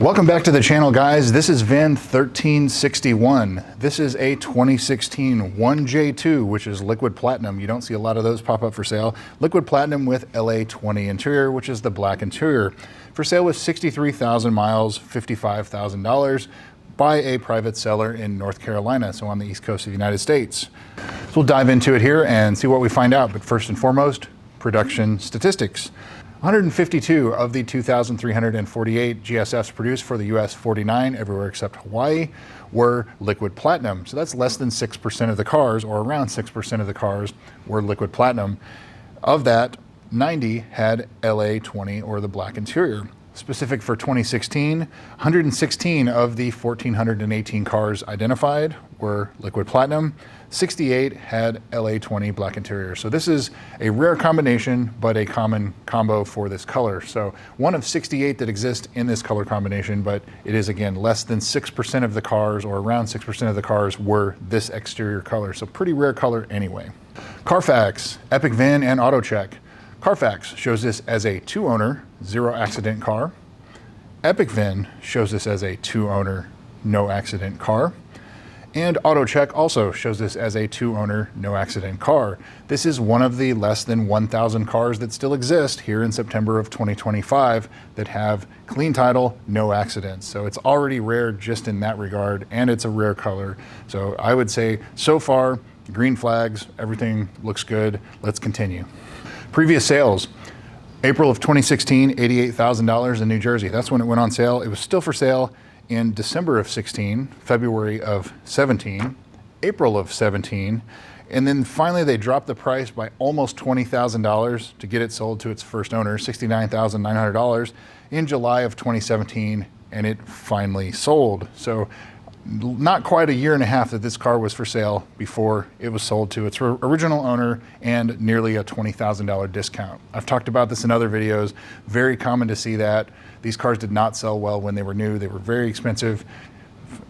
Welcome back to the channel, guys. This is VIN 1361. This is a 2016 1J2, which is liquid platinum. You don't see a lot of those pop up for sale. Liquid platinum with LA20 interior, which is the black interior. For sale with 63,000 miles, $55,000 by a private seller in North Carolina, so on the East Coast of the United States. So we'll dive into it here and see what we find out. But first and foremost, production statistics. 152 of the 2,348 GSFs produced for the US 49, everywhere except Hawaii, were liquid platinum. So that's less than 6% of the cars, or around 6% of the cars were liquid platinum. Of that, 90 had LA20 or the black interior. Specific for 2016, 116 of the 1,418 cars identified were liquid platinum. 68 had LA20 black interior. So this is a rare combination, but a common combo for this color. So one of 68 that exist in this color combination, but it is again less than 6% of the cars, or around 6% of the cars were this exterior color. So pretty rare color anyway. Carfax, Epic VIN, and AutoCheck. Carfax shows this as a 2-owner, 0 accident car. Epic VIN shows this as a 2-owner, no accident car. And AutoCheck also shows this as a 2-owner, no accident car. This is one of the less than 1,000 cars that still exist here in September of 2025 that have clean title, no accidents. So it's already rare just in that regard, and it's a rare color. So I would say so far, green flags, everything looks good. Let's continue. Previous sales. April of 2016, $88,000 in New Jersey. That's when it went on sale. It was still for sale in December of 16, February of 17, April of 17, and then finally they dropped the price by almost $20,000 to get it sold to its first owner, $69,900 in July of 2017, and it finally sold. So not quite a year and a half that this car was for sale before it was sold to its original owner, and nearly a $20,000 discount. I've talked about this in other videos. Very common to see that. These cars did not sell well when they were new. They were very expensive,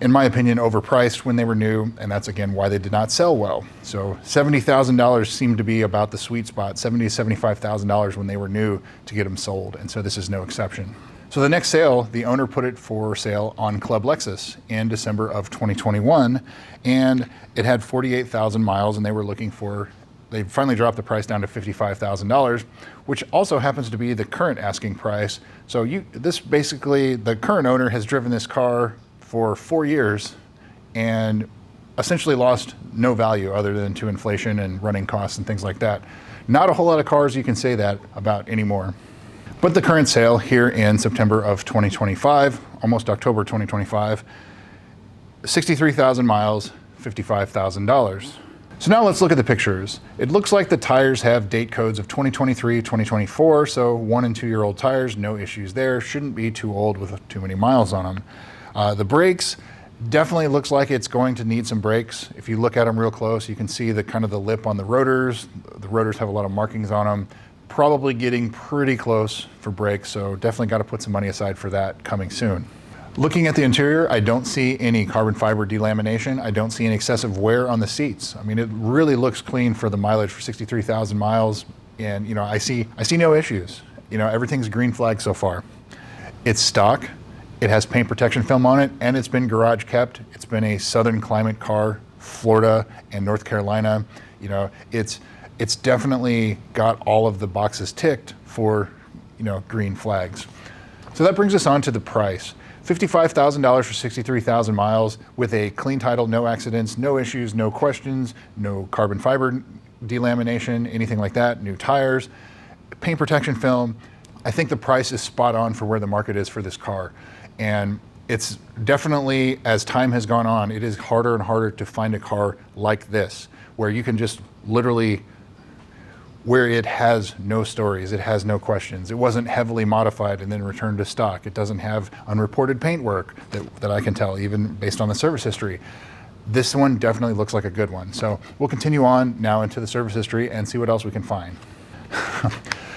in my opinion, overpriced when they were new, and that's again why they did not sell well. So $70,000 seemed to be about the sweet spot, $70,000 to $75,000 when they were new to get them sold, and so this is no exception. So the next sale, the owner put it for sale on Club Lexus in December of 2021, and it had 48,000 miles, and they were looking for, they finally dropped the price down to $55,000, which also happens to be the current asking price. So this basically, the current owner has driven this car for 4 years and essentially lost no value other than to inflation and running costs and things like that. Not a whole lot of cars you can say that about anymore. But the current sale here in September of 2025, almost October 2025, 63,000 miles, $55,000. So now let's look at the pictures. It looks like the tires have date codes of 2023, 2024, so 1 and 2 year old tires, no issues there. Shouldn't be too old with too many miles on them. The brakes, definitely looks like it's going to need some brakes. If you look at them real close, you can see the kind of the lip on the rotors. The rotors have a lot of markings on them. Probably getting pretty close for brakes, so definitely got to put some money aside for that coming soon. Looking at the interior, I don't see any carbon fiber delamination. I don't see any excessive wear on the seats. I mean, it really looks clean for the mileage for 63,000 miles, and you know, I see no issues. You know, everything's green flag so far. It's stock. It has paint protection film on it, and it's been garage kept. It's been a southern climate car, Florida and North Carolina. You know, it's definitely got all of the boxes ticked for, you know, green flags. So that brings us on to the price. $55,000 for 63,000 miles with a clean title, no accidents, no issues, no questions, no carbon fiber delamination, anything like that, new tires, paint protection film. I think the price is spot on for where the market is for this car. And it's definitely, as time has gone on, it is harder and harder to find a car like this, where you can just literally, where it has no stories, it has no questions. It wasn't heavily modified and then returned to stock. It doesn't have unreported paint work that I can tell, even based on the service history. This one definitely looks like a good one. So we'll continue on now into the service history and see what else we can find.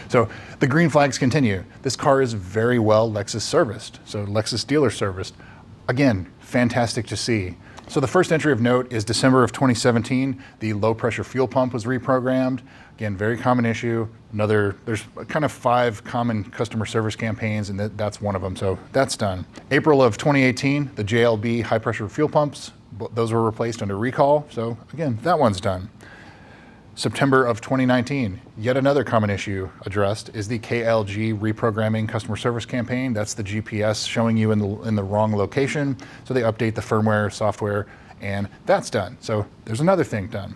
So the green flags continue. This car is very well Lexus serviced, so Lexus dealer serviced. Again, fantastic to see. So the first entry of note is December of 2017. The low pressure fuel pump was reprogrammed. Again, very common issue. There's kind of 5 common customer service campaigns, and that's one of them. So that's done. April of 2018, the JLB high pressure fuel pumps, those were replaced under recall. So again, that one's done. September of 2019, yet another common issue addressed is the KLG reprogramming customer service campaign. That's the GPS showing you in the wrong location. So they update the firmware, software, and that's done. So there's another thing done.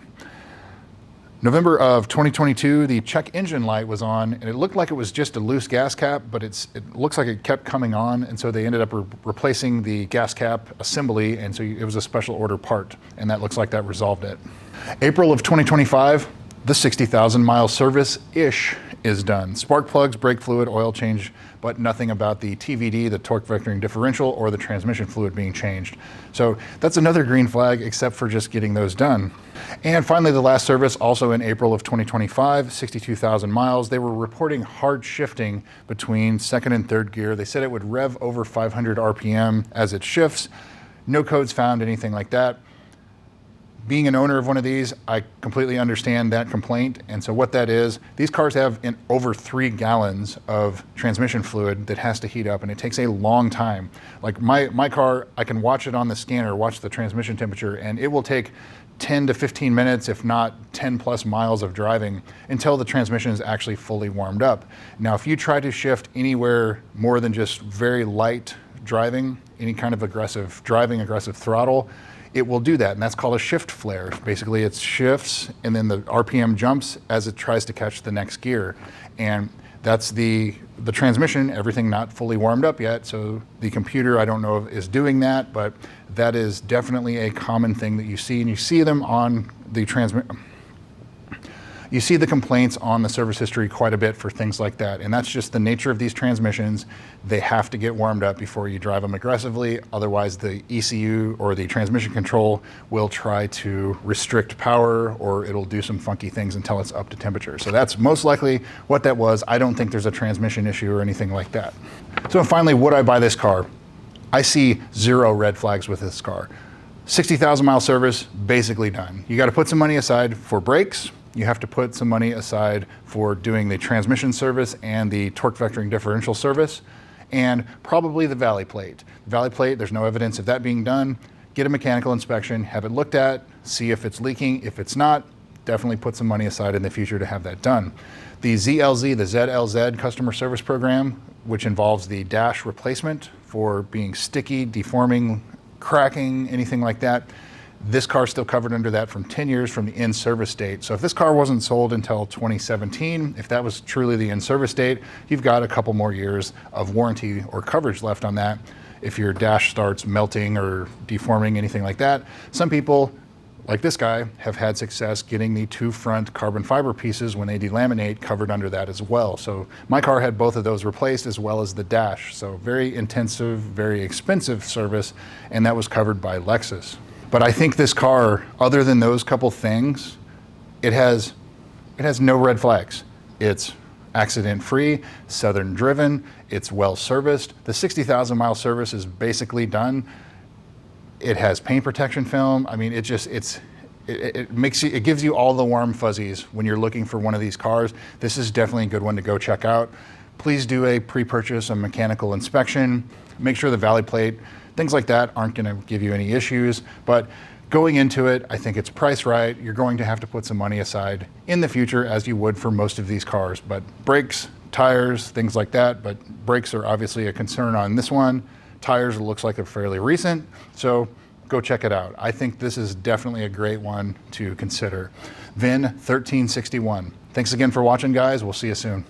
November of 2022, the check engine light was on, and it looked like it was just a loose gas cap, but it looks like it kept coming on, and so they ended up replacing the gas cap assembly, and so it was a special order part, and that looks like that resolved it. April of 2025, the 60,000 mile service-ish is done. Spark plugs, brake fluid, oil change, but nothing about the TVD, the torque vectoring differential, or the transmission fluid being changed. So that's another green flag, except for just getting those done. And finally, the last service, also in April of 2025, 62,000 miles. They were reporting hard shifting between second and third gear. They said it would rev over 500 RPM as it shifts. No codes found, anything like that. Being an owner of one of these, I completely understand that complaint. And so what that is, these cars have over 3 gallons of transmission fluid that has to heat up, and it takes a long time. Like my car, I can watch it on the scanner, watch the transmission temperature, and it will take 10 to 15 minutes, if not 10 plus miles of driving until the transmission is actually fully warmed up. Now, if you try to shift anywhere more than just very light driving, any kind of aggressive driving, aggressive throttle, it will do that, and that's called a shift flare. Basically, it shifts, and then the RPM jumps as it tries to catch the next gear. And that's the transmission, everything not fully warmed up yet, so the computer, I don't know if is doing that, but that is definitely a common thing that you see, and you see them on the You see the complaints on the service history quite a bit for things like that, and that's just the nature of these transmissions. They have to get warmed up before you drive them aggressively, otherwise the ECU or the transmission control will try to restrict power, or it'll do some funky things until it's up to temperature. So that's most likely what that was. I don't think there's a transmission issue or anything like that. So finally, would I buy this car? I see 0 red flags with this car. 60,000 mile service, basically done. You got to put some money aside for brakes. You have to put some money aside for doing the transmission service and the torque vectoring differential service, and probably the valley plate. The valley plate, there's no evidence of that being done. Get a mechanical inspection, have it looked at, see if it's leaking. If it's not, definitely put some money aside in the future to have that done. The ZLZ, the ZLZ customer service program, which involves the dash replacement for being sticky, deforming, cracking, anything like that. This car is still covered under that from 10 years from the in-service date. So if this car wasn't sold until 2017, if that was truly the in-service date, you've got a couple more years of warranty or coverage left on that if your dash starts melting or deforming, anything like that. Some people, like this guy, have had success getting the 2 front carbon fiber pieces when they delaminate covered under that as well. So my car had both of those replaced as well as the dash. So very intensive, very expensive service, and that was covered by Lexus. But I think this car, other than those couple things, it has no red flags. It's accident-free, Southern driven, it's well serviced. The 60,000 mile service is basically done. It has paint protection film. I mean, it gives you all the warm fuzzies when you're looking for one of these cars. This is definitely a good one to go check out. Please do a pre-purchase, a mechanical inspection. Make sure the valley plate, things like that aren't going to give you any issues, but going into it, I think it's priced right. You're going to have to put some money aside in the future, as you would for most of these cars. But brakes, tires, things like that, but brakes are obviously a concern on this one. Tires, it looks like they're fairly recent, so go check it out. I think this is definitely a great one to consider. VIN 1361. Thanks again for watching, guys. We'll see you soon.